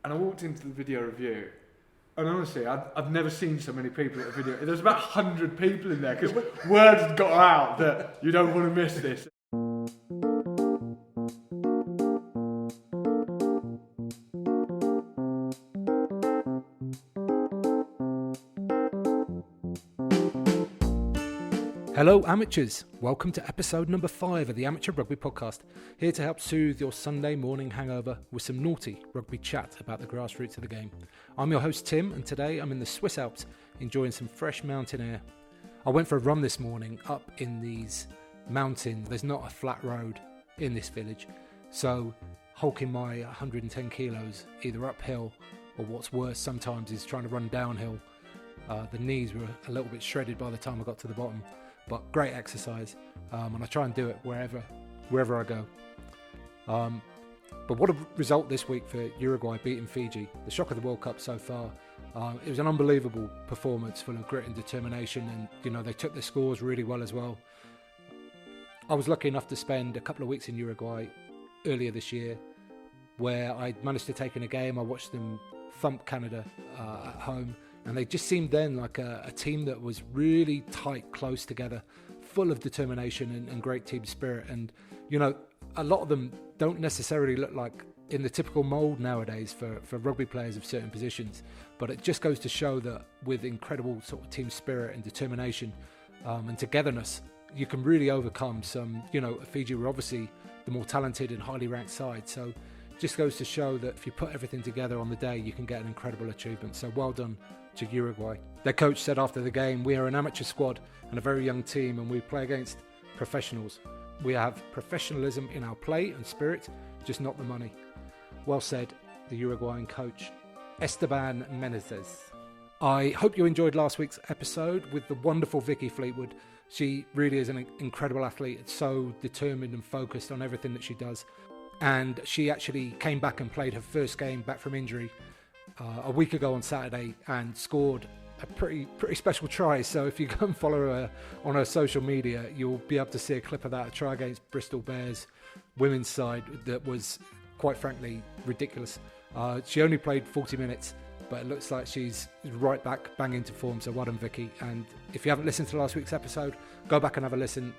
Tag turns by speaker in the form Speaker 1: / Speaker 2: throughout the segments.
Speaker 1: And I walked into the video review, and honestly, I've never seen so many people at a video. There's about 100 people in there, because word had got out that you don't want to miss this.
Speaker 2: Hello amateurs, welcome to episode number 5 of the Amateur Rugby Podcast, here to help soothe your Sunday morning hangover with some naughty rugby chat about the grassroots of the game. I'm your host Tim, and today I'm in the Swiss Alps enjoying some fresh mountain air. I went for a run this morning up in these mountains. There's not a flat road in this village, so hulking my 110 kilos either uphill or what's worse sometimes is trying to run downhill. The knees were a little bit shredded by the time I got to the bottom. But great exercise, and I try and do it wherever I go. But what a result this week for Uruguay beating Fiji. The shock of the World Cup so far. It was an unbelievable performance full of grit and determination, and they took their scores really well as well. I was lucky enough to spend a couple of weeks in Uruguay earlier this year, where I managed to take in a game. I watched them thump Canada at home. And they just seemed then like a team that was really tight, close together, full of determination and great team spirit. And, a lot of them don't necessarily look like in the typical mould nowadays for rugby players of certain positions. But it just goes to show that with incredible sort of team spirit and determination and togetherness, you can really overcome some, Fiji were obviously the more talented and highly ranked side. So just goes to show that if you put everything together on the day, you can get an incredible achievement. So well done to Uruguay. Their coach said after the game, "We are an amateur squad and a very young team, and we play against professionals. We have professionalism in our play and spirit, just not the money." Well said, the Uruguayan coach, Esteban Menezes. I hope you enjoyed last week's episode with the wonderful Vicky Fleetwood. She really is an incredible athlete, so determined and focused on everything that she does. And she actually came back and played her first game back from injury a week ago on Saturday and scored a pretty special try. So if you go and follow her on her social media, you'll be able to see a clip of that, a try against Bristol Bears women's side that was quite frankly ridiculous. She only played 40 minutes, but it looks like she's right back bang into form. So well done, Vicky. And if you haven't listened to last week's episode, go back and have a listen.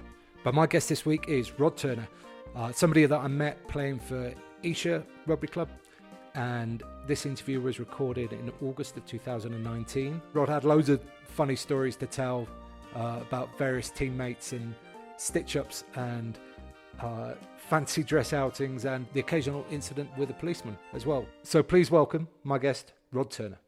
Speaker 2: But my guest this week is Rod Turner, somebody that I met playing for Esher Rugby Club. And this interview was recorded in August of 2019. Rod had loads of funny stories to tell about various teammates and stitch-ups and fancy dress outings and the occasional incident with a policeman as well. So please welcome my guest, Rod Turner.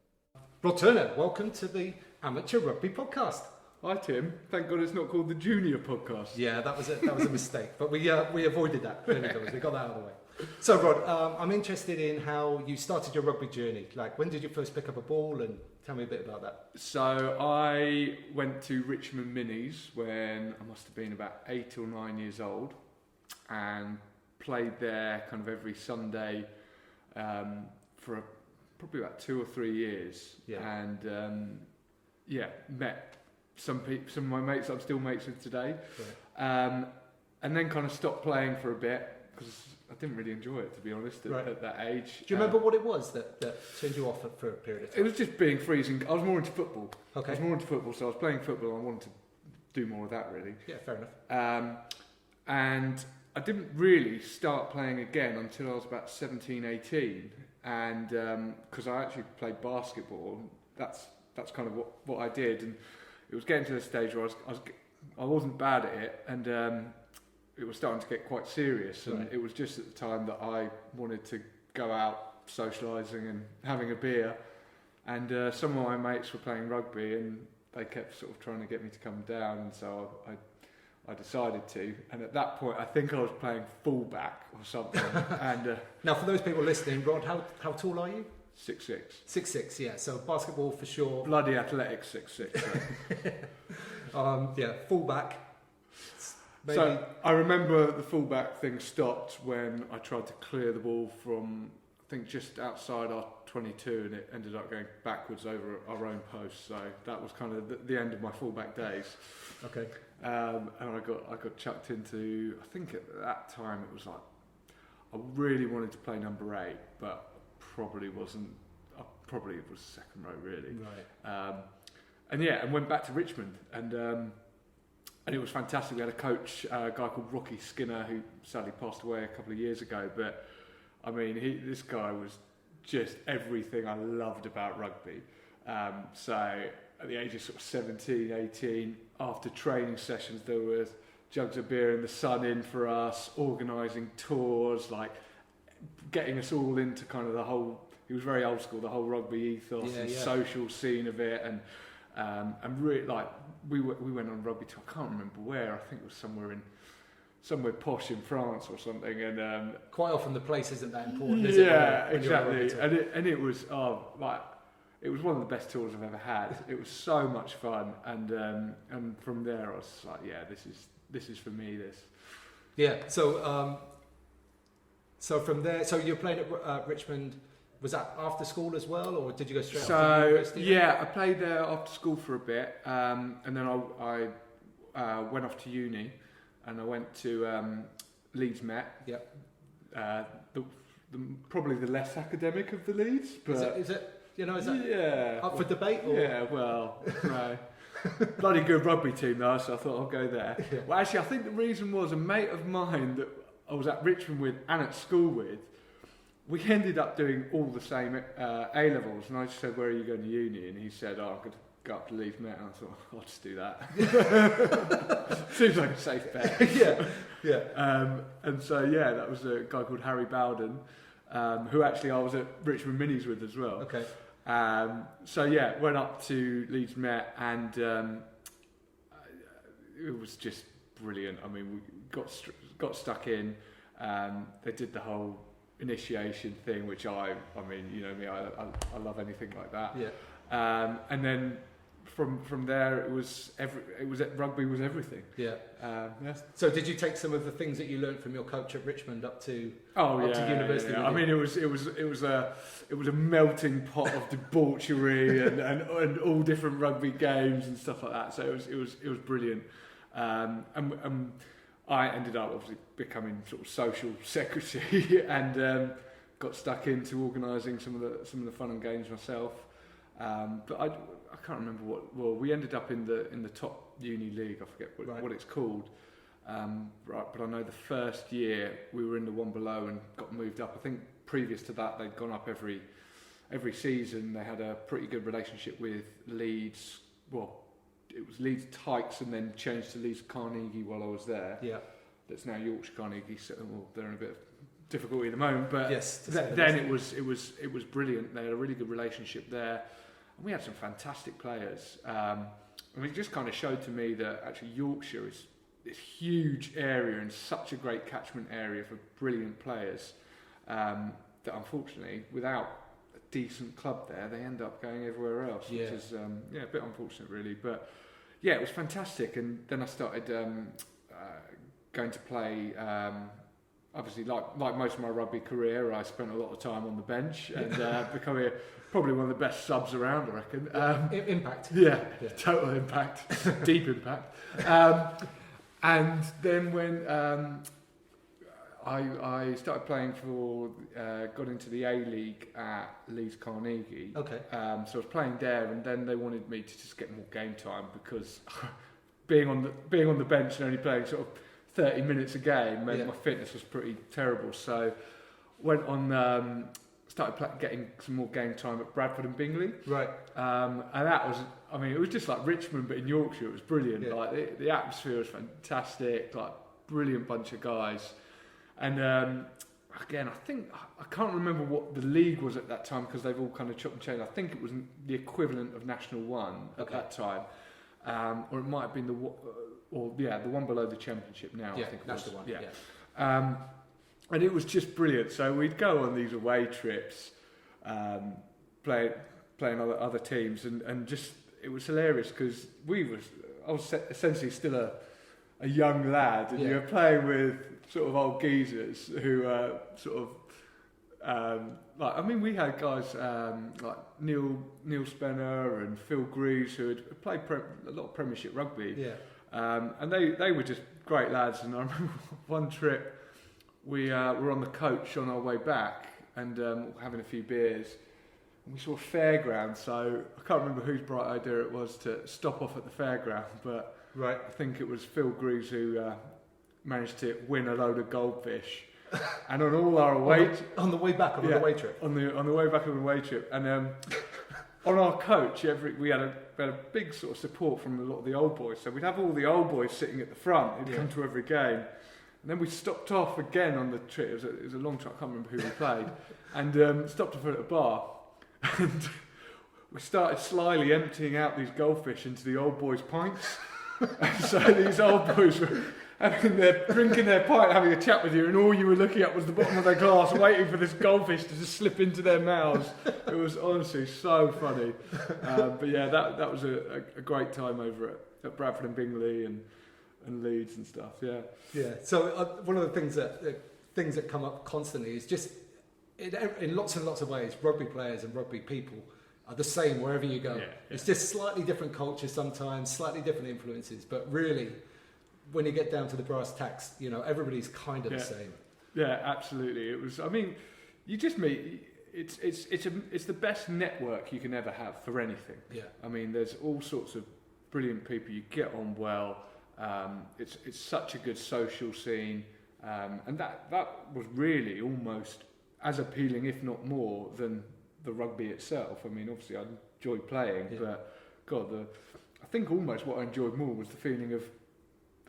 Speaker 2: Rod Turner, welcome to the Amateur Rugby Podcast.
Speaker 1: Hi Tim, thank God it's not called the Junior Podcast.
Speaker 2: Yeah, that was a mistake, but we avoided that. There we go. We got that out of the way. So Rod, I'm interested in how you started your rugby journey. Like, when did you first pick up a ball, and tell me a bit about that.
Speaker 1: So I went to Richmond Minis when I must have been about 8 or 9 years old, and played there kind of every Sunday for probably about 2 or 3 years. Yeah. And met some of my mates I'm still mates with today. Right. And then kind of stopped playing for a bit because I didn't really enjoy it, to be honest, at that age.
Speaker 2: Do you remember what it was that turned you off for a period of time?
Speaker 1: It was just being freezing. I was more into football.
Speaker 2: Okay.
Speaker 1: I was more into football, so I was playing football and I wanted to do more of that, really.
Speaker 2: Yeah, fair enough.
Speaker 1: And I didn't really start playing again until I was about 17, 18. And because I actually played basketball, that's kind of what I did. And it was getting to the stage where I wasn't bad at it, and it was starting to get quite serious. And It was just at the time that I wanted to go out socialising and having a beer. And some of my mates were playing rugby, and they kept sort of trying to get me to come down, and so I decided to. And at that point, I think I was playing fullback or something. And
Speaker 2: now, for those people listening, Rod, how tall are you?
Speaker 1: 6'6".
Speaker 2: 6'6", yeah. So basketball for sure.
Speaker 1: Bloody athletic 6'6".
Speaker 2: Yeah, fullback. Maybe.
Speaker 1: So I remember the fullback thing stopped when I tried to clear the ball from, I think, just outside our 22, and it ended up going backwards over our own post. So that was kind of the end of my fullback days.
Speaker 2: Okay.
Speaker 1: And I got chucked into, I think at that time it was like, I really wanted to play number 8, but probably wasn't. Probably it was second row really.
Speaker 2: Right.
Speaker 1: And went back to Richmond, and it was fantastic. We had a coach, a guy called Rocky Skinner, who sadly passed away a couple of years ago. But I mean, this guy was just everything I loved about rugby. So at the age of sort of 17, 18, after training sessions, there was jugs of beer in the sun in for us, organising tours, like getting us all into kind of the whole. He was very old school, the whole rugby ethos and social scene of it, and really like we went on rugby tour. I can't remember where. I think it was somewhere posh in France or something. And
Speaker 2: quite often the place isn't that important, is it?
Speaker 1: Yeah, exactly. And it was it was one of the best tours I've ever had. It was so much fun, and from there I was like, yeah, this is for me. This.
Speaker 2: Yeah. So from there, so you're playing at Richmond. Was that after school as well, or did you go straight after university?
Speaker 1: Yeah, I played there after school for a bit, and then I went off to uni, and I went to Leeds Met.
Speaker 2: Yep.
Speaker 1: Probably the less academic of the Leeds, but
Speaker 2: is it up for debate? Or?
Speaker 1: Yeah, well, no. Bloody good rugby team though, so I thought I'll go there.
Speaker 2: Yeah.
Speaker 1: Well, actually, I think the reason was a mate of mine that I was at Richmond with and at school with. We ended up doing all the same A-levels, and I just said, where are you going to uni? And he said, I'm going to go up to Leeds Met, and I thought, I'll just do that. Seems like a safe bet.
Speaker 2: Yeah.
Speaker 1: And so, that was a guy called Harry Bowden, who actually I was at Richmond Minis with as well.
Speaker 2: Okay.
Speaker 1: Went up to Leeds Met, and it was just brilliant. I mean, we got stuck in. They did the whole initiation thing, which I mean, you know me, I love anything like that.
Speaker 2: Yeah.
Speaker 1: And then from there, rugby was everything.
Speaker 2: Yeah. So did you take some of the things that you learned from your coach at Richmond up to university?
Speaker 1: Yeah. I mean, it was a melting pot of debauchery and all different rugby games and stuff like that. So it was brilliant. And I ended up obviously becoming sort of social secretary and got stuck into organising some of the fun and games myself. But I can't remember what. Well, we ended up in the top uni league. I forget what it's called. But I know the first year we were in the one below and got moved up. I think previous to that they'd gone up every season. They had a pretty good relationship with Leeds. Well, it was Leeds Tykes and then changed to Leeds Carnegie while I was there.
Speaker 2: Yeah. That's
Speaker 1: now Yorkshire Carnegie. So they're in a bit of difficulty at the moment, but
Speaker 2: yes,
Speaker 1: then it was brilliant. They had a really good relationship there, and we had some fantastic players. And it just kind of showed to me that actually Yorkshire is this huge area and such a great catchment area for brilliant players. That unfortunately, without a decent club there, they end up going everywhere else, which is a bit unfortunate, really. But yeah, it was fantastic. And then I started going to play. Obviously, like most of my rugby career, I spent a lot of time on the bench and becoming probably one of the best subs around, I reckon.
Speaker 2: Impact.
Speaker 1: Yeah, total impact, deep impact. And then when I started playing got into the A-League at Leeds Carnegie.
Speaker 2: Okay.
Speaker 1: So I was playing there, and then they wanted me to just get more game time because being on the bench and only playing sort of 30 minutes a game meant my fitness was pretty terrible. So went on, started getting some more game time at Bradford and Bingley.
Speaker 2: Right.
Speaker 1: And that was, I mean, it was just like Richmond, but in Yorkshire. It was brilliant.
Speaker 2: Yeah.
Speaker 1: Like the atmosphere was fantastic. Like brilliant bunch of guys. And again, I can't remember what the league was at that time because they've all kind of chopped and changed. I think it was the equivalent of National One at that time, or it might have been the one below the Championship now.
Speaker 2: Yeah,
Speaker 1: I think
Speaker 2: that's the one.
Speaker 1: Yeah. And it was just brilliant. So we'd go on these away trips, playing other teams, and just it was hilarious because I was essentially still a young lad, and you were playing with sort of old geezers who we had guys like Neil Spenner and Phil Greaves who had played a lot of Premiership rugby.
Speaker 2: Yeah.
Speaker 1: And they were just great lads. And I remember one trip we were on the coach on our way back, and having a few beers. And we saw a fairground, so I can't remember whose bright idea it was to stop off at the fairground, but I think it was Phil Greaves who managed to win a load of goldfish. And on all our away...
Speaker 2: on the way back, on the away trip?
Speaker 1: On the way back on the away trip. And on our coach, we had a big sort of support from a lot of the old boys. So we'd have all the old boys sitting at the front who'd come to every game. And then we stopped off again on the trip. It was a long trip, I can't remember who we played. And stopped off at a bar. And we started slyly emptying out these goldfish into the old boys' pints. And so these old boys were drinking their pint, having a chat with you, and all you were looking at was the bottom of their glass, waiting for this goldfish to just slip into their mouths. It was honestly so funny. But yeah, that was a great time over at Bradford and Bingley and Leeds and stuff. Yeah.
Speaker 2: Yeah. So one of the things that come up constantly is just in lots and lots of ways, rugby players and rugby people are the same wherever you go. It's just slightly different cultures sometimes, slightly different influences, but really, when you get down to the brass tacks, everybody's kind of the same. Yeah,
Speaker 1: absolutely. It was. I mean, you just meet. It's the best network you can ever have for anything.
Speaker 2: Yeah.
Speaker 1: I mean, there's all sorts of brilliant people. You get on well. It's such a good social scene, and that was really almost as appealing, if not more, than the rugby itself. I mean, obviously I enjoyed playing, but God, I think almost what I enjoyed more was the feeling of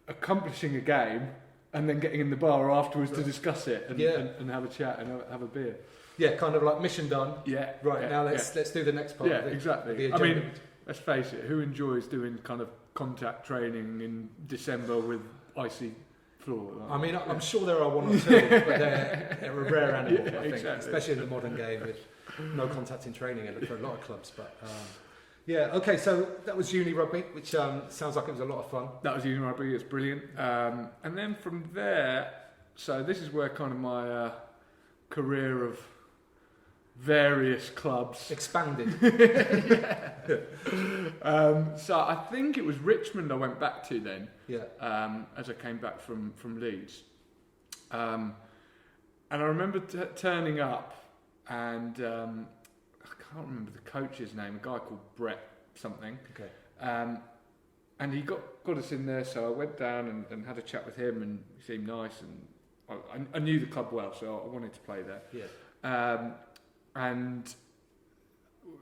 Speaker 1: accomplishing a game and then getting in the bar afterwards to discuss it and have a chat and have a beer.
Speaker 2: Yeah, kind of like mission done.
Speaker 1: Yeah.
Speaker 2: Right, now let's do the next part.
Speaker 1: Yeah, exactly. I mean, let's face it, who enjoys doing kind of contact training in December with icy floor?
Speaker 2: I mean, I'm sure there are one or two, but they're a rare animal, I think, especially in the modern game with no contact in training for a lot of clubs. But okay, so that was uni rugby, which sounds like it was a lot of fun.
Speaker 1: That was uni rugby, it's brilliant. And then from there, so this is where kind of my career of various clubs
Speaker 2: expanded.
Speaker 1: So I think it was Richmond I went back to then.
Speaker 2: Yeah.
Speaker 1: As I came back from Leeds, and I remember turning up, and I can't remember the coach's name. A guy called Brett something.
Speaker 2: Okay.
Speaker 1: And he got us in there, so I went down and had a chat with him, and he seemed nice, and I knew the club well, so I wanted to play there.
Speaker 2: Yeah.
Speaker 1: And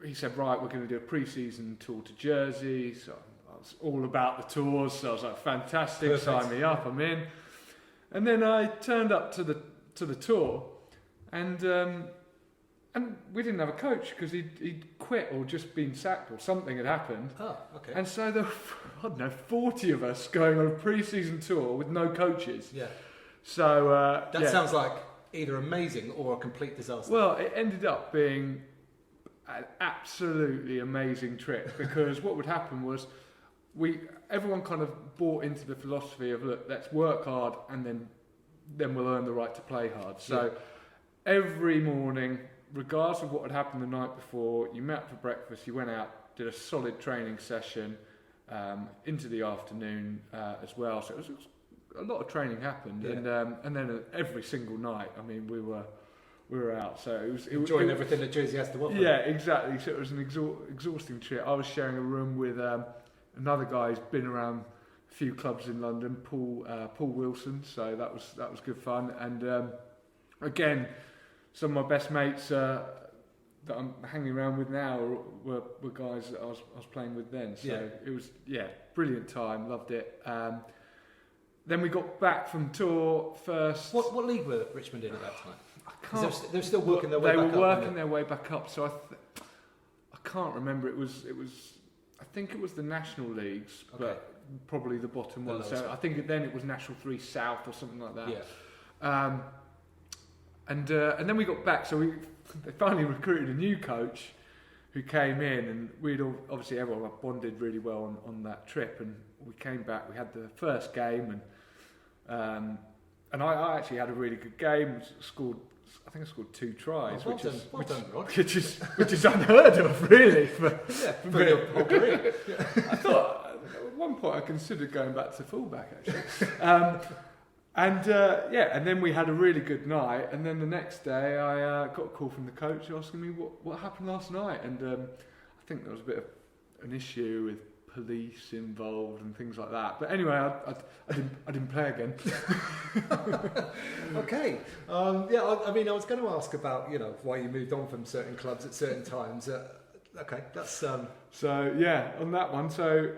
Speaker 1: he said, right, we're going to do a pre-season tour to Jersey. So I was all about the tours. So I was like, fantastic, sign me up, I'm in. And then I turned up to the tour, and we didn't have a coach because he'd quit or just been sacked or something had happened.
Speaker 2: Oh, okay.
Speaker 1: And so there were, I don't know, 40 of us going on a pre-season tour with no coaches.
Speaker 2: Yeah.
Speaker 1: So
Speaker 2: that sounds like either amazing or a complete disaster.
Speaker 1: Well, it ended up being an absolutely amazing trip because what would happen was everyone kind of bought into the philosophy of, look, let's work hard and then we'll earn the right to play hard. So every morning, regardless of what had happened the night before, you met for breakfast, you went out, did a solid training session into the afternoon as well. So it was a lot of training happened, and then every single night, I mean, we were out. So it was
Speaker 2: enjoying everything that Jersey has to offer.
Speaker 1: Yeah, exactly. So it was an exhausting trip. I was sharing a room with another guy who's been around a few clubs in London, Paul Wilson. So that was good fun. And again, some of my best mates that I'm hanging around with now were guys that I was playing with then. So it was brilliant time. Loved it. Then we got back from tour first.
Speaker 2: What league were Richmond in at that time? They're still working their way back up.
Speaker 1: They were working their way back up. So I can't remember. It was. I think it was the National Leagues, but probably the bottom one. So I think then it was National 3 South or something like that.
Speaker 2: Yeah.
Speaker 1: And then we got back. So they finally recruited a new coach who came in, and we'd all, obviously everyone bonded really well on that trip. And we came back. We had the first game, and I actually had a really good game. I think I scored 2 tries,
Speaker 2: which
Speaker 1: is unheard of, really.
Speaker 2: For your whole career.
Speaker 1: I thought at one point I considered going back to fullback actually. And and then we had a really good night. And then the next day, I got a call from the coach asking me what happened last night. And I think there was a bit of an issue with police involved and things like that. But anyway, I didn't play again.
Speaker 2: Okay. I mean, I was going to ask about why you moved on from certain clubs at certain times. Okay, that's
Speaker 1: So yeah, on that one. So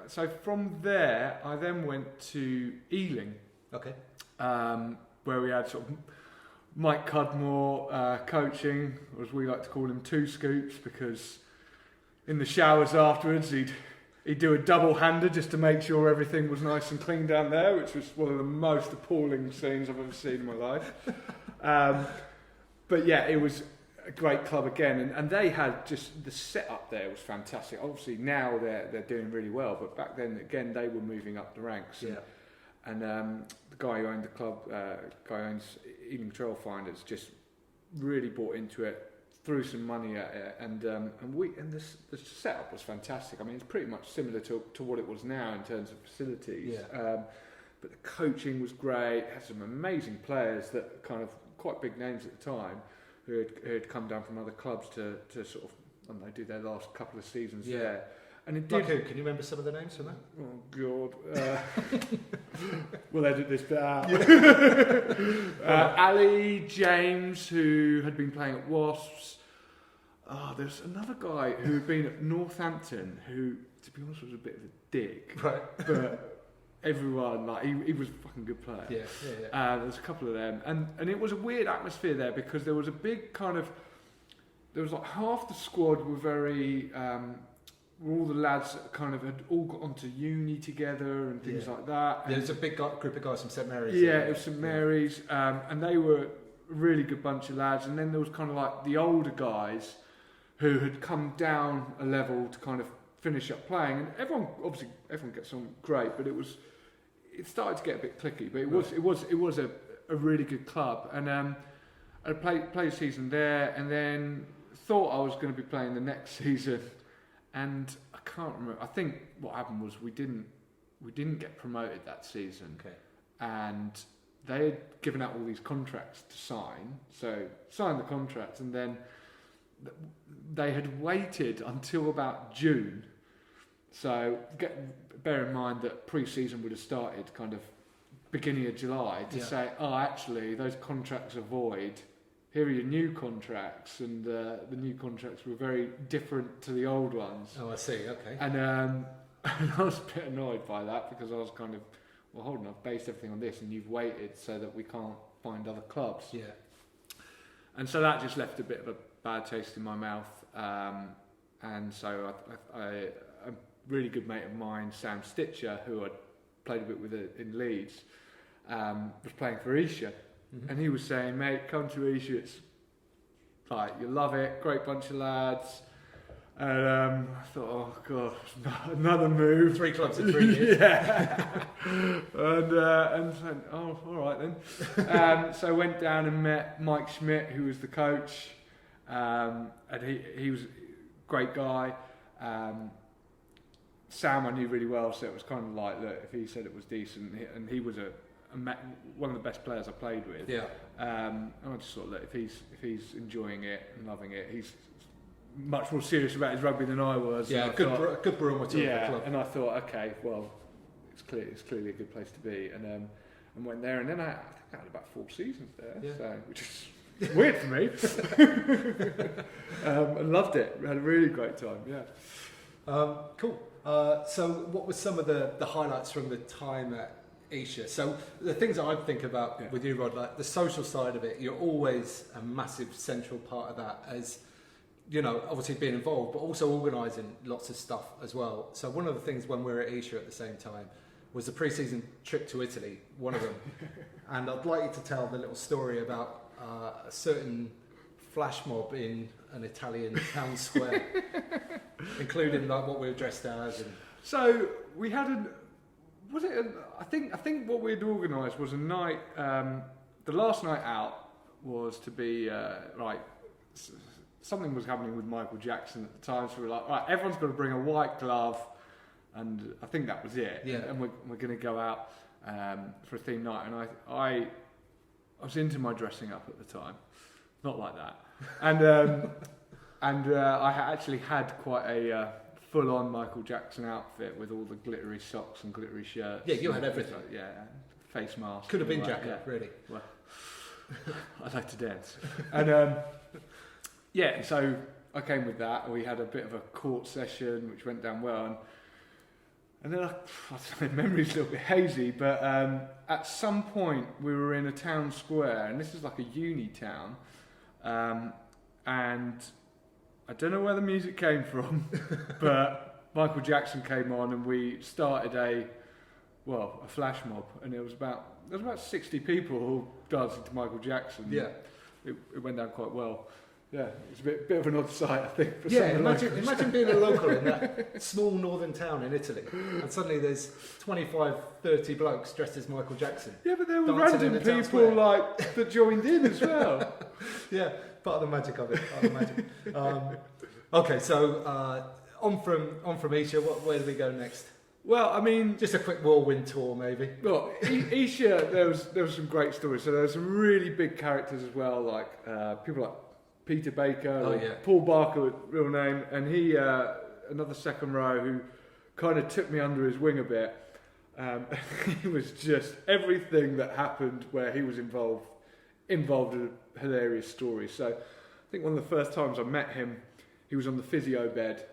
Speaker 1: so from there, I then went to Ealing.
Speaker 2: Okay.
Speaker 1: Where we had sort of Mike Cudmore coaching, or as we like to call him, Two Scoops, because in the showers afterwards he'd do a double-hander just to make sure everything was nice and clean down there, which was one of the most appalling scenes I've ever seen in my life. But yeah, it was a great club again, and they had just the setup there was fantastic. Obviously now they're doing really well, but back then again they were moving up the ranks.
Speaker 2: Yeah.
Speaker 1: And the guy who owned the club, guy who owns Ealing Trailfinders, just really bought into it, threw some money at it, and the setup was fantastic. I mean, it's pretty much similar to what it was now in terms of facilities.
Speaker 2: Yeah.
Speaker 1: But the coaching was great. Had some amazing players that kind of quite big names at the time who had come down from other clubs to sort of, I don't know, do their last couple of seasons there. And it did.
Speaker 2: Like who? Can you remember some of the names from that?
Speaker 1: Oh God! We'll edit this bit out. Ali James, who had been playing at Wasps. There's another guy who had been at Northampton, who, to be honest, was a bit of a dick.
Speaker 2: Right.
Speaker 1: But everyone, he was a fucking good player.
Speaker 2: Yeah.
Speaker 1: There's a couple of them, and it was a weird atmosphere there because there was a big kind of, there was like half the squad were very. All the lads that kind of had all got onto uni together and things like that.
Speaker 2: There's a big group of guys from St Mary's.
Speaker 1: Yeah, it was St Mary's, and they were a really good bunch of lads. And then there was kind of like the older guys who had come down a level to kind of finish up playing. And everyone gets on great, but it started to get a bit cliquey. But it was a really good club, and I played a season there, and then thought I was going to be playing the next season. And I can't remember. I think what happened was we didn't get promoted that season.
Speaker 2: Okay.
Speaker 1: And they had given out all these contracts to sign. So signed the contracts, and then they had waited until about June. So bear in mind that pre-season would have started kind of beginning of July to say, actually those contracts are void. Here are your new contracts, and the new contracts were very different to the old ones.
Speaker 2: Oh, I see, okay.
Speaker 1: And I was a bit annoyed by that because I was kind of, well, hold on, I've based everything on this and you've waited so that we can't find other clubs.
Speaker 2: Yeah.
Speaker 1: And so that just left a bit of a bad taste in my mouth. And so a really good mate of mine, Sam Stitcher, who I'd played a bit with in Leeds, was playing for Esher. Mm-hmm. And he was saying, mate, come to Esher, it's like, you'll love it, great bunch of lads. And I thought, oh God, another move.
Speaker 2: 3 clubs in 3 years.
Speaker 1: Yeah. and said, oh, all right then. So I went down and met Mike Schmidt, who was the coach. And he was a great guy. Sam I knew really well, so it was kind of like, look, if he said it was decent, and he was one of the best players I played with.
Speaker 2: Yeah.
Speaker 1: And I just thought, look, if he's enjoying it and loving it, he's much more serious about his rugby than I was.
Speaker 2: Yeah, good barometer of the club.
Speaker 1: And I thought, okay, well, it's clearly a good place to be, and went there, and then I think I had about 4 seasons there, so which is weird for me. And loved it. Had a really great time. Yeah.
Speaker 2: Cool. So, what were some of the highlights from the time at Esher? So, the things that I think about with you, Rod, like the social side of it, you're always a massive central part of that, as you know, obviously being involved, but also organising lots of stuff as well. So, one of the things when we were at Esher at the same time was the pre-season trip to Italy, one of them. And I'd like you to tell the little story about a certain flash mob in an Italian town square, including like what we were dressed as. And
Speaker 1: so we had I think what we'd organised was a night. The last night out was to be something was happening with Michael Jackson at the time, so we were like, right, everyone's got to bring a white glove, and I think that was it.
Speaker 2: Yeah.
Speaker 1: And we're going to go out for a theme night, and I was into my dressing up at the time, not like that, and I actually had quite a full-on Michael Jackson outfit with all the glittery socks and glittery shirts.
Speaker 2: Yeah, you had everything.
Speaker 1: Yeah, face mask.
Speaker 2: Could have been
Speaker 1: like,
Speaker 2: Jacko, really.
Speaker 1: Well, I'd like to dance. And yeah, so I came with that. We had a bit of a court session, which went down well. And then my memory's a little bit hazy, but at some point we were in a town square, and this is like a uni town, and I don't know where the music came from, but Michael Jackson came on, and we started a flash mob, and there was about 60 people all dancing to Michael Jackson.
Speaker 2: Yeah,
Speaker 1: it went down quite well. Yeah, it's a bit of an odd sight, I think. For
Speaker 2: imagine being a local in that small northern town in Italy, and suddenly there's 25, 30 blokes dressed as Michael Jackson.
Speaker 1: Yeah, but there were random people like that joined in as well.
Speaker 2: Yeah, part of the magic of it. Okay, so on from Esher, where do we go next?
Speaker 1: Well, I mean,
Speaker 2: just a quick whirlwind tour, maybe.
Speaker 1: Well, Esher, there was some great stories. So there were some really big characters as well, like people like Peter Baker, Paul Barker, real name, and he, another second row who kind of took me under his wing a bit. He was just everything that happened where he was involved in a hilarious story. So I think one of the first times I met him, he was on the physio bed,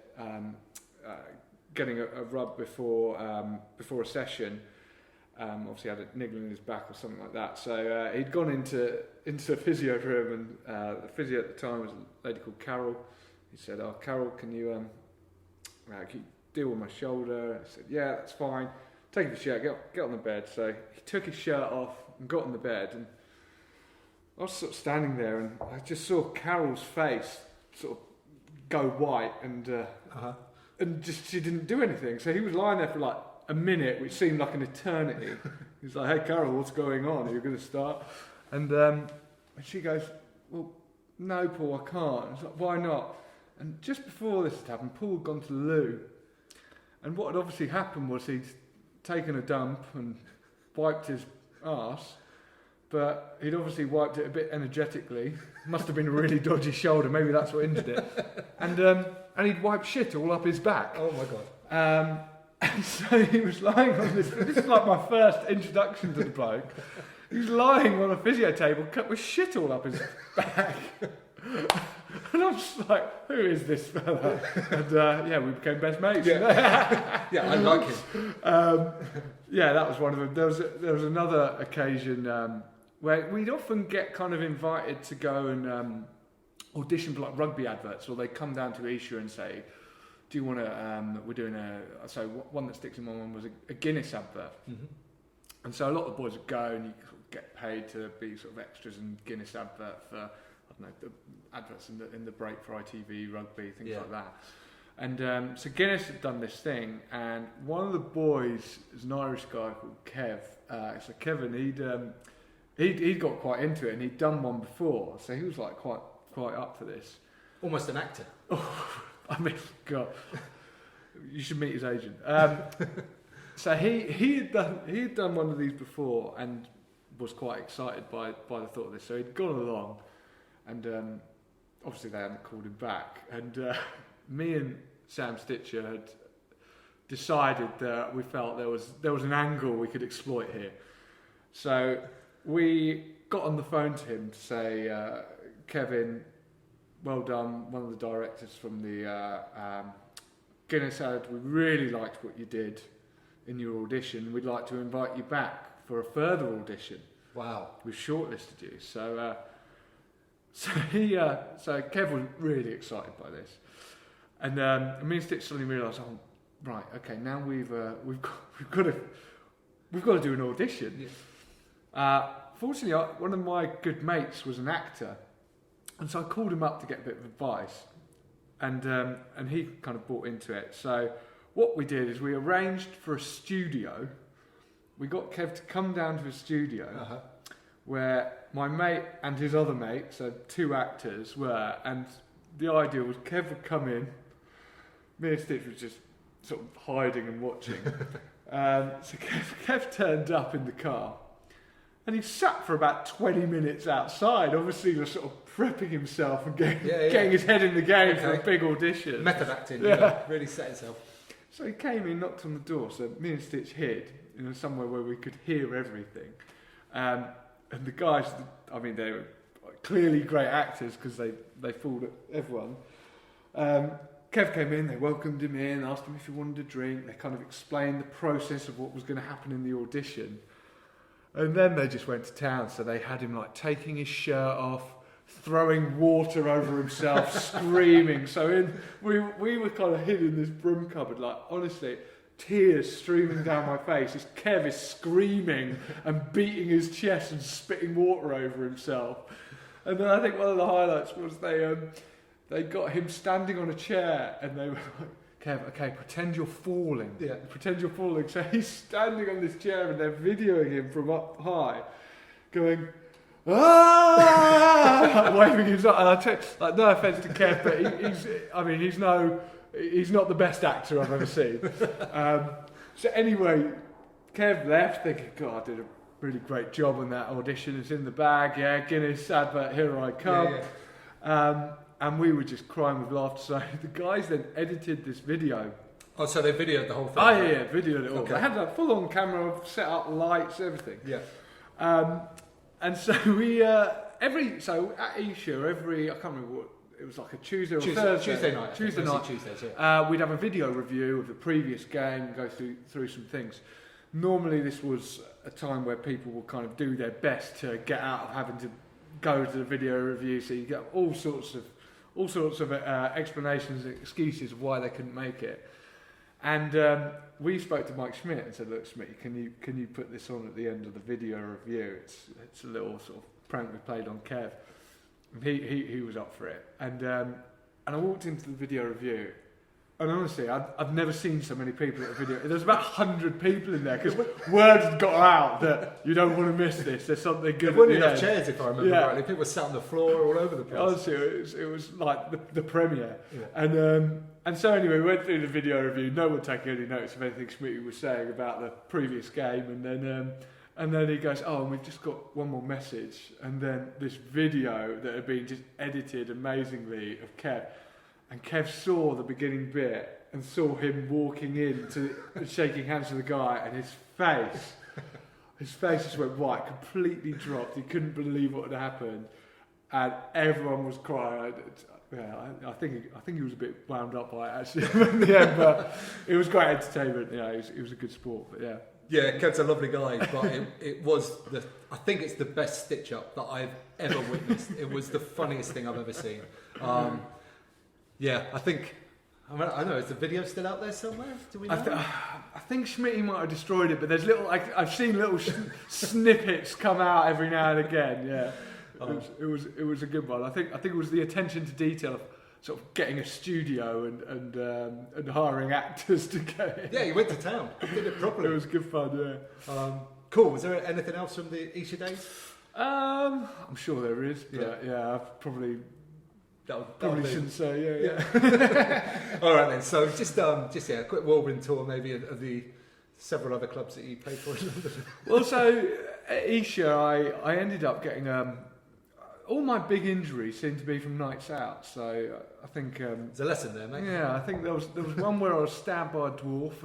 Speaker 1: getting a rub before a session. Obviously had a niggle in his back or something like that. So he'd gone into a physio room, and the physio at the time was a lady called Carol. He said, "Oh, Carol, can you deal with my shoulder?" And I said, "Yeah, that's fine. Take the shirt, get on the bed." So he took his shirt off and got on the bed, and I was sort of standing there, and I just saw Carol's face sort of go white, and just she didn't do anything. So he was lying there for like a minute, which seemed like an eternity. He's like, "Hey, Carol, what's going on? Are you going to start?" And she goes, "Well, no, Paul, I can't." I was like, "Why not?" And just before this had happened, Paul had gone to the loo. And what had obviously happened was he'd taken a dump and wiped his arse, but he'd obviously wiped it a bit energetically. Must have been a really dodgy shoulder, maybe that's what injured it. And he'd wiped shit all up his back.
Speaker 2: Oh my God.
Speaker 1: And so he was lying on this is like my first introduction to the bloke. He was lying on a physio table cut with shit all up his back. And I'm just like, who is this fella? And we became best mates.
Speaker 2: Yeah, yeah, I like him.
Speaker 1: That was one of them. There was another occasion where we'd often get kind of invited to go and audition for like rugby adverts, or they'd come down to Esher and say, "Do you want to?" We're doing one that sticks in my mind was a Guinness advert, and so a lot of the boys would go and you get paid to be sort of extras in Guinness advert for, I don't know, the adverts in the break for ITV, rugby, things like that. And so Guinness had done this thing, and one of the boys is an Irish guy called Kev. So Kevin, he'd got quite into it, and he'd done one before, so he was like quite up for this.
Speaker 2: Almost an actor.
Speaker 1: Oh, I mean, God, you should meet his agent. So he had done one of these before and was quite excited by the thought of this. So he'd gone along, and obviously they hadn't called him back. And me and Sam Stitcher had decided that we felt there was an angle we could exploit here. So we got on the phone to him to say, "Kevin, well done, one of the directors from the Guinness ad, we really liked what you did in your audition. We'd like to invite you back for a further audition."
Speaker 2: Wow.
Speaker 1: We've shortlisted you. So Kev was really excited by this. And me and Stitch suddenly realised, oh, right, okay, now we've got to do an audition. Yeah. Fortunately, one of my good mates was an actor, and so I called him up to get a bit of advice, and he kind of bought into it. So what we did is we arranged for a studio. We got Kev to come down to a studio where my mate and his other mate, so two actors, were, and the idea was Kev would come in, me and Stitch would just sort of hiding and watching. So Kev turned up in the car, and he sat for about 20 minutes outside, obviously just sort of prepping himself and getting his head in the game for a big audition.
Speaker 2: Method acting, really set himself.
Speaker 1: So he came in, knocked on the door, so me and Stitch hid, somewhere where we could hear everything. And the guys, I mean, they were clearly great actors because they fooled everyone. Kev came in, they welcomed him in, asked him if he wanted a drink, they kind of explained the process of what was going to happen in the audition. And then they just went to town, so they had him like taking his shirt off, throwing water over himself, screaming. So we were kind of hid in this broom cupboard, like honestly, tears streaming down my face as Kev is screaming and beating his chest and spitting water over himself. And then I think one of the highlights was they got him standing on a chair and they were like, Kev, okay, pretend you're falling.
Speaker 2: Yeah.
Speaker 1: Pretend you're falling. So he's standing on this chair and they're videoing him from up high, going, ah, waving his arm. And I tell you, like, no offence to Kev, but he's not the best actor I've ever seen. So anyway, Kev left thinking, God, I did a really great job on that audition. It's in the bag, Guinness advert, here I come. And we were just crying with laughter. So the guys then edited this video.
Speaker 2: Oh, so they videoed the whole thing?
Speaker 1: Oh yeah, videoed it all.
Speaker 2: Okay.
Speaker 1: They had a full-on camera, set up lights, everything.
Speaker 2: Yeah.
Speaker 1: And so we at Esher I can't remember what it was, like a Tuesday or Thursday.
Speaker 2: Tuesday night.
Speaker 1: Tuesdays, yeah. We'd have a video review of the previous game and go through some things. Normally this was a time where people would kind of do their best to get out of having to go to the video review, so you get all sorts of explanations and excuses of why they couldn't make it. And we spoke to Mike Schmidt and said, look, Schmidt, can you put this on at the end of the video review? It's a little sort of prank we played on Kev. And he was up for it. And I walked into the video review, and honestly, I've never seen so many people at a video. There's about 100 people in there because word had got out that you don't want to miss this. There's something good.
Speaker 2: There weren't enough chairs, if I remember rightly. People were sat on the floor all over the place.
Speaker 1: Honestly, it was like the premiere. Yeah. And so anyway, we went through the video review. No one taking any notice of anything Schmidt was saying about the previous game, and then he goes, oh, and we've just got one more message. And then this video that had been just edited amazingly of Kev. And Kev saw the beginning bit and saw him walking in and shaking hands with the guy, and his face just went white, completely dropped. He couldn't believe what had happened, and everyone was crying. I think he was a bit wound up by it actually in the end, but it was great entertainment. It was a good sport, but yeah.
Speaker 2: Yeah, Kev's a lovely guy, but it was I think it's the best stitch up that I've ever witnessed. It was the funniest thing I've ever seen. Yeah, I don't know, is the video still out there somewhere? Do we know?
Speaker 1: I think Schmitty might have destroyed it, but there's I've seen little snippets come out every now and again. Yeah, it was a good one. I think it was the attention to detail of sort of getting a studio and hiring actors to get it.
Speaker 2: Yeah, you went to town. You did it properly.
Speaker 1: It was good fun. Yeah.
Speaker 2: Cool. Was there anything else from the Esher days?
Speaker 1: I'm sure there is, but yeah, I've probably shouldn't say. Yeah.
Speaker 2: All right then. So just a quick whirlwind tour maybe of the several other clubs that you played for in London.
Speaker 1: Well, so at Esher, I ended up getting all my big injuries seemed to be from nights out. So I think
Speaker 2: there's a lesson there, mate.
Speaker 1: Yeah, I think there was one where I was stabbed by a dwarf,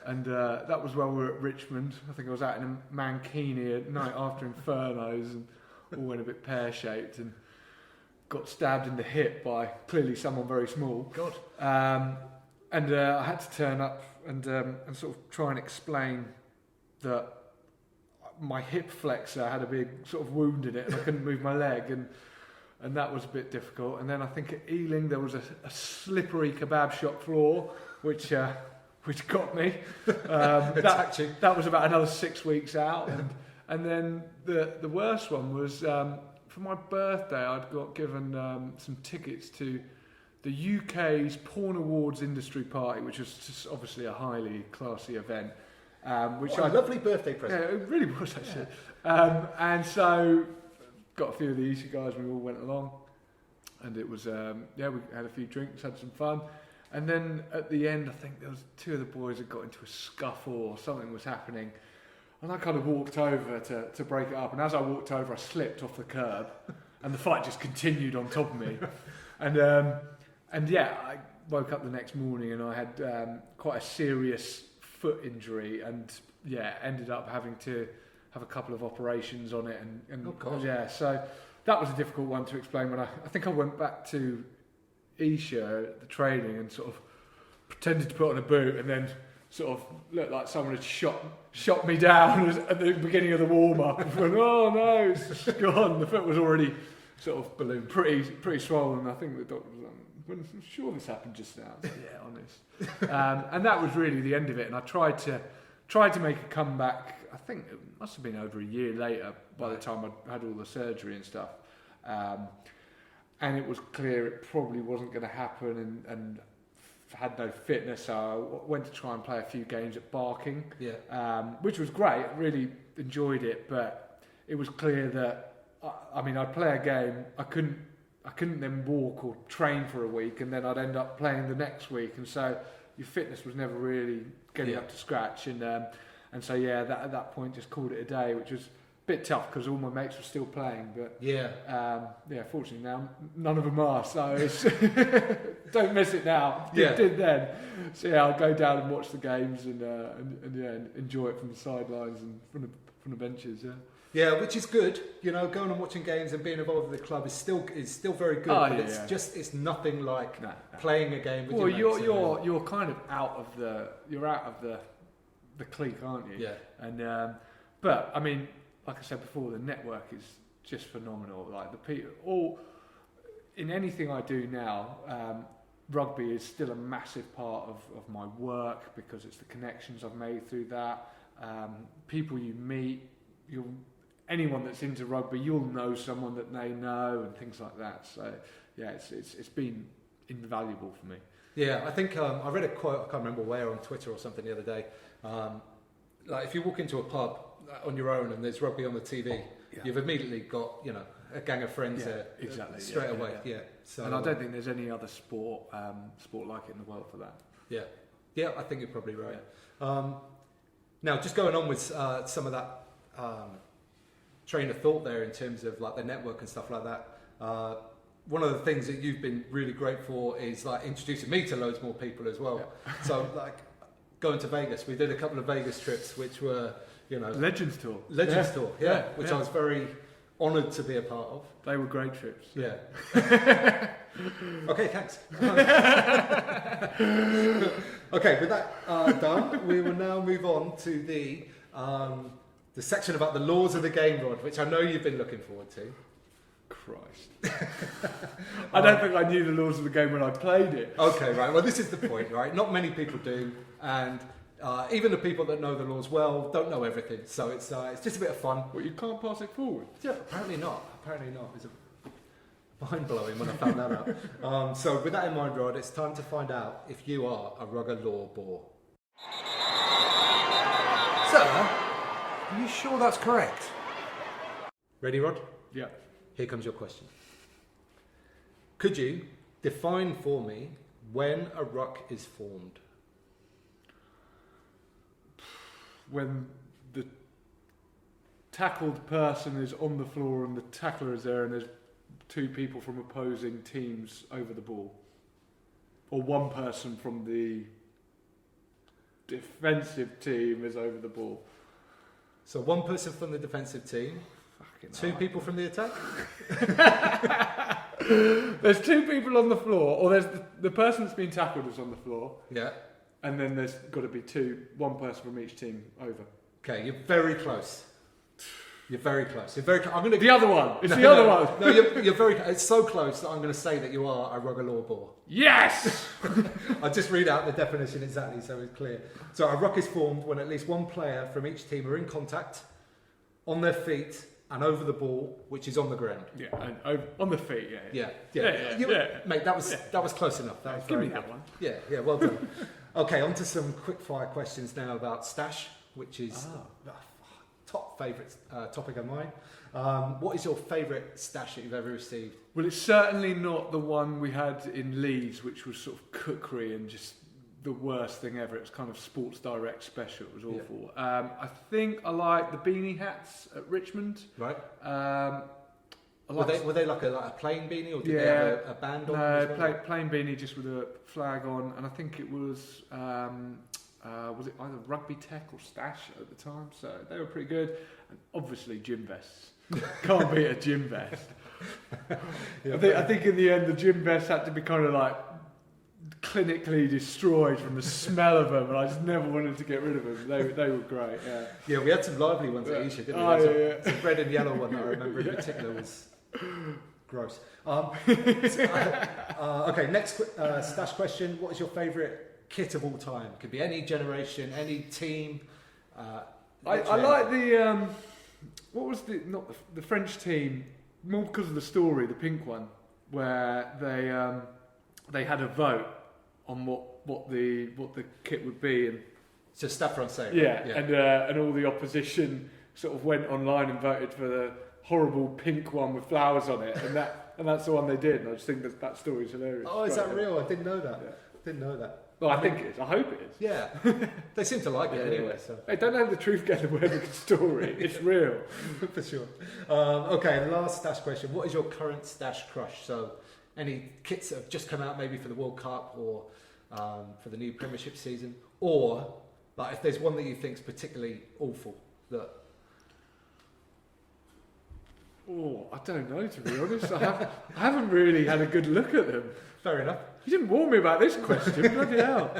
Speaker 1: and that was when we were at Richmond. I think I was out in a mankini at night after Infernos, and all went a bit pear-shaped and got stabbed in the hip by clearly someone very small.
Speaker 2: God.
Speaker 1: And I had to turn up and sort of try and explain that my hip flexor had a big sort of wound in it and I couldn't move my leg, and that was a bit difficult. And then I think at Ealing there was a slippery kebab shop floor which got me. That was about another 6 weeks out, and then the worst one was for my birthday I'd got given some tickets to the UK's Porn Awards Industry Party, which was just obviously a highly classy event. What a
Speaker 2: lovely birthday present.
Speaker 1: Yeah, it really was actually. And so got a few of the Esher guys, we all went along, and it was we had a few drinks, had some fun, And then at the end, I think there was two of the boys had got into a scuffle or something was happening. And I kind of walked over to break it up. And as I walked over, I slipped off the curb. And the fight just continued on top of me. And yeah, I woke up the next morning and I had quite a serious foot injury. And yeah, ended up having to have a couple of operations on it. And
Speaker 2: oh, God.
Speaker 1: Yeah, so that was a difficult one to explain. When I think I went back to Esher, the training, and sort of pretended to put on a boot and then sort of looked like someone had shot me down at the beginning of the warm-up and went, oh no, it's gone. The foot was already sort of balloon pretty swollen. I think the doctor was like, I'm sure this happened just now. So, yeah, honest. And that was really the end of it. And I tried to make a comeback. I think it must have been over a year later by the time I'd had all the surgery and stuff. And it was clear it probably wasn't going to happen, and had no fitness, so I went to try and play a few games at Barking, which was great. I really enjoyed it, but it was clear that I'd play a game, I couldn't then walk or train for a week, and then I'd end up playing the next week, and so your fitness was never really getting up to scratch, and so at that point just called it a day, which was bit tough because all my mates were still playing, but fortunately now none of them are, so it's don't miss it now. Did then, so I'll go down and watch the games and enjoy it from the sidelines and from the benches.
Speaker 2: Which is good. Going and watching games and being involved with the club is still very good. It's nothing like playing a game with your mates.
Speaker 1: You're kind of out of the clique, aren't you?
Speaker 2: Yeah.
Speaker 1: And but I mean, like I said before, the network is just phenomenal. Like the people, all in anything I do now, rugby is still a massive part of my work because it's the connections I've made through that. People you meet, anyone that's into rugby, you'll know someone that they know and things like that. So yeah, it's been invaluable for me.
Speaker 2: Yeah, I think I read a quote, I can't remember where, on Twitter or something the other day. Like if you walk into a pub on your own and there's rugby on the TV, you've immediately got a gang of friends there straight away. So,
Speaker 1: and I don't think there's any other sport like it in the world for that.
Speaker 2: Yeah, I think you're probably right. Now, just going on with some of that train of thought there in terms of like the network and stuff like that. One of the things that you've been really great for is like introducing me to loads more people as well. So like going to Vegas, we did a couple of Vegas trips, which were
Speaker 1: Legends Tour,
Speaker 2: which I was very honoured to be a part of.
Speaker 1: They were great trips.
Speaker 2: Yeah. Okay, thanks. Okay, with that done, we will now move on to the section about the laws of the game, Rod, which I know you've been looking forward to.
Speaker 1: Christ. I don't think I knew the laws of the game when I played it.
Speaker 2: Okay, right. Well, this is the point, right? Not many people do, and even the people that know the laws well don't know everything. So it's just a bit of fun.
Speaker 1: Well, you can't pass it forward.
Speaker 2: Yeah, apparently not. It's mind-blowing when I found that out. So with that in mind, Rod, it's time to find out if you are a rugger law bore.
Speaker 3: Sir, are you sure that's correct?
Speaker 2: Ready, Rod?
Speaker 1: Yeah.
Speaker 2: Here comes your question. Could you define for me when a ruck is formed?
Speaker 1: When the tackled person is on the floor and the tackler is there and there's two people from opposing teams over the ball. Or one person from the defensive team is over the ball.
Speaker 2: So one person from the defensive team, two people from the attack?
Speaker 1: There's two people on the floor, or there's the person that's been tackled is on the floor.
Speaker 2: Yeah.
Speaker 1: And then there's got to be one person from each team over.
Speaker 2: Okay, you're very close. You're very close. I'm going to.
Speaker 1: The other one. It's the other one.
Speaker 2: No, you're very. It's so close that I'm going to say that you are a rugger law bore.
Speaker 1: Yes.
Speaker 2: I'll just read out the definition exactly so it's clear. So a ruck is formed when at least one player from each team are in contact, on their feet, and over the ball, which is on the ground.
Speaker 1: Yeah, and on the feet. Yeah.
Speaker 2: Mate, that was close enough. That was
Speaker 1: Give me that one.
Speaker 2: Yeah, well done. Okay, on to some quick fire questions now about stash, which is top favourite topic of mine. What is your favourite stash that you've ever received?
Speaker 1: Well, it's certainly not the one we had in Leeds, which was sort of cookery and just the worst thing ever. It was kind of Sports Direct special. It was awful. Yeah. I think I like the beanie hats at Richmond.
Speaker 2: Right.
Speaker 1: Were
Speaker 2: they like a plain beanie, or did they have a band on?
Speaker 1: No, plain beanie just with a flag on, and I think it was it either Rugby Tech or Stash at the time, so they were pretty good. And obviously gym vests. Can't beat a gym vest. I think in the end the gym vests had to be kind of like clinically destroyed from the smell of them, and I just never wanted to get rid of them. They were great.
Speaker 2: Yeah, we had some lively ones at Esher, didn't we? The red and yellow one that I remember in particular was gross. Okay, next stash question. What is your favourite kit of all time? Could be any generation, any team.
Speaker 1: I like the what was the French team, more because of the story, the pink one, where they had a vote on what the kit would be, and
Speaker 2: so Stade Francais.
Speaker 1: And all the opposition sort of went online and voted for the horrible pink one with flowers on it, and that's the one they did. And I just think that story is hilarious.
Speaker 2: Oh, is that real? I didn't know that.
Speaker 1: Yeah.
Speaker 2: Didn't know that.
Speaker 1: Well, I think it is. I hope it is.
Speaker 2: Yeah, they seem to like it anyway. So.
Speaker 1: Hey, don't have the truth get away with the story. It's real.
Speaker 2: For sure. Okay, last stash question. What is your current stash crush? So, any kits that have just come out maybe for the World Cup or for the new Premiership season? Or, like, if there's one that you think is particularly awful that...
Speaker 1: Oh, I don't know, to be honest. I haven't really had a good look at them.
Speaker 2: Fair enough.
Speaker 1: You didn't warn me about this question, bloody hell.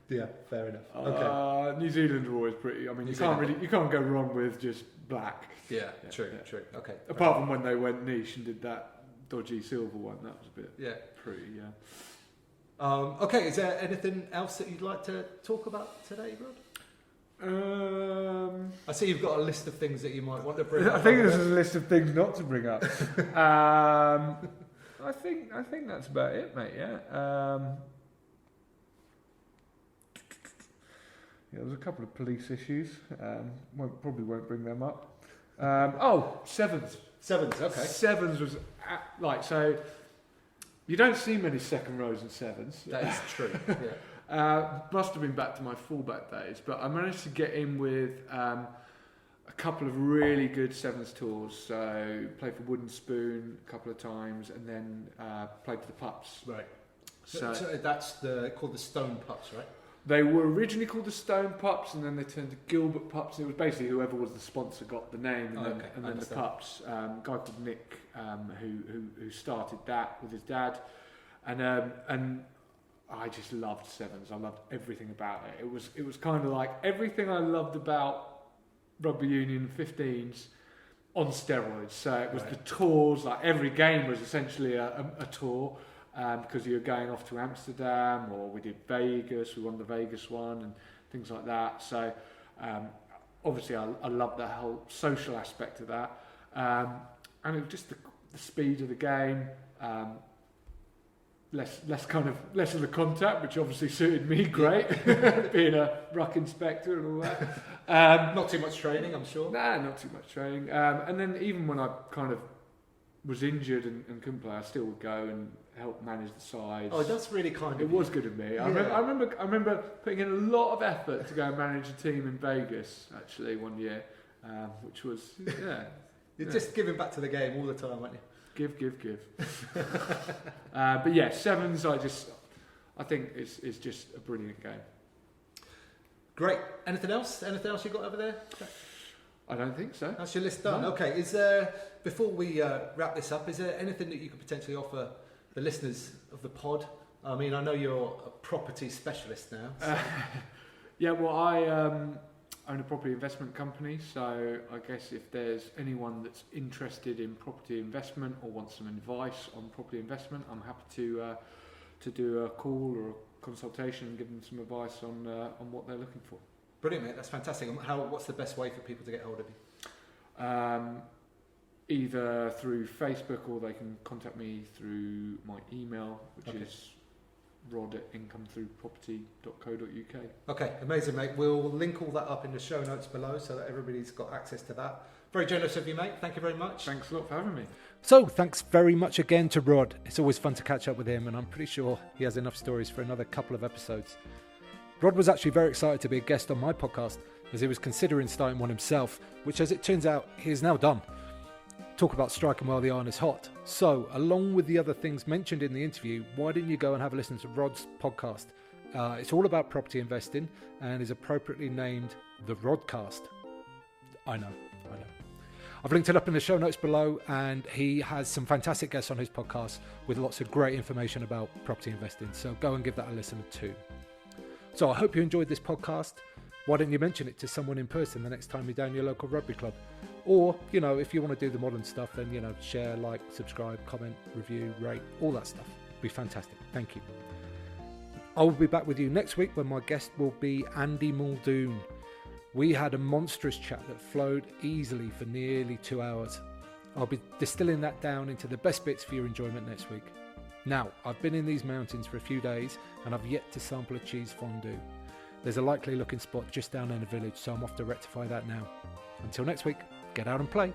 Speaker 2: Yeah, fair enough. Okay.
Speaker 1: New Zealand are always pretty. I mean, you can't go wrong with just black.
Speaker 2: Yeah, true. Okay.
Speaker 1: Apart from when they went niche and did that dodgy silver one, that was a bit pretty. Yeah.
Speaker 2: Okay. Is there anything else that you'd like to talk about today, Rod? I see you've got a list of things that you might want to bring up.
Speaker 1: I think this is a list of things not to bring up. I think that's about it, mate. Yeah. There's a couple of police issues. Probably won't bring them up. Sevens.
Speaker 2: Okay.
Speaker 1: Sevens was so. You don't see many second rows and sevens.
Speaker 2: That is true. Yeah.
Speaker 1: Must have been back to my fullback days, but I managed to get in with a couple of really good sevens tours. So played for Wooden Spoon a couple of times, and then played for the Pups.
Speaker 2: Right. So that's called the Stone Pups, right?
Speaker 1: They were originally called the Stone Pups, and then they turned to Gilbert Pups. It was basically whoever was the sponsor got the name, and then the Pups. A guy called Nick, who started that with his dad, and I just loved sevens. I loved everything about it. It was kind of like everything I loved about rugby union 15s on steroids. So it was the tours. Like every game was essentially a tour. Because you're going off to Amsterdam, or we did Vegas, we won the Vegas one and things like that. So obviously I love the whole social aspect of that, and it was just the speed of the game, less of the contact, which obviously suited me great, being a ruck inspector and all that.
Speaker 2: Not too much training, I'm sure.
Speaker 1: Nah, not too much training. And then even when I kind of was injured and couldn't play, I still would go and help manage the sides.
Speaker 2: Oh, that's really kind of you.
Speaker 1: It was good of me. Yeah. I remember putting in a lot of effort to go and manage a team in Vegas, actually, one year, which was,
Speaker 2: You're just giving back to the game all the time, aren't you?
Speaker 1: Give. But yeah, sevens, I think is just a brilliant game.
Speaker 2: Great. Anything else? Anything else you got over there?
Speaker 1: I don't think so.
Speaker 2: That's your list done. No. Okay. Is there, before we wrap this up, is there anything that you could potentially offer the listeners of the pod? I mean, I know you're a property specialist now. So.
Speaker 1: Yeah, well, I own a property investment company, so I guess if there's anyone that's interested in property investment or wants some advice on property investment, I'm happy to do a call or a consultation and give them some advice on what they're looking for.
Speaker 2: Brilliant, mate. That's fantastic. What's the best way for people to get hold of you?
Speaker 1: Either through Facebook, or they can contact me through my email, which is rod@incomethroughproperty.co.uk.
Speaker 2: Okay, amazing, mate. We'll link all that up in the show notes below so that everybody's got access to that. Very generous of you, mate. Thank you very much.
Speaker 1: Thanks a lot for having me.
Speaker 2: So, thanks very much again to Rod. It's always fun to catch up with him, and I'm pretty sure he has enough stories for another couple of episodes. Rod was actually very excited to be a guest on my podcast, as he was considering starting one himself, which, as it turns out, he has now done. Talk about striking while the iron is hot. So, along with the other things mentioned in the interview, why didn't you go and have a listen to Rod's podcast? It's all about property investing and is appropriately named the Rodcast. I know. I've linked it up in the show notes below, and he has some fantastic guests on his podcast with lots of great information about property investing. So go and give that a listen too. So I hope you enjoyed this podcast. Why don't you mention it to someone in person the next time you're down your local rugby club? Or, if you want to do the modern stuff, then, share, like, subscribe, comment, review, rate, all that stuff. It'd be fantastic. Thank you. I will be back with you next week when my guest will be Andy Muldoon. We had a monstrous chat that flowed easily for nearly 2 hours. I'll be distilling that down into the best bits for your enjoyment next week. Now, I've been in these mountains for a few days and I've yet to sample a cheese fondue. There's a likely looking spot just down in the village, so I'm off to rectify that now. Until next week, get out and play.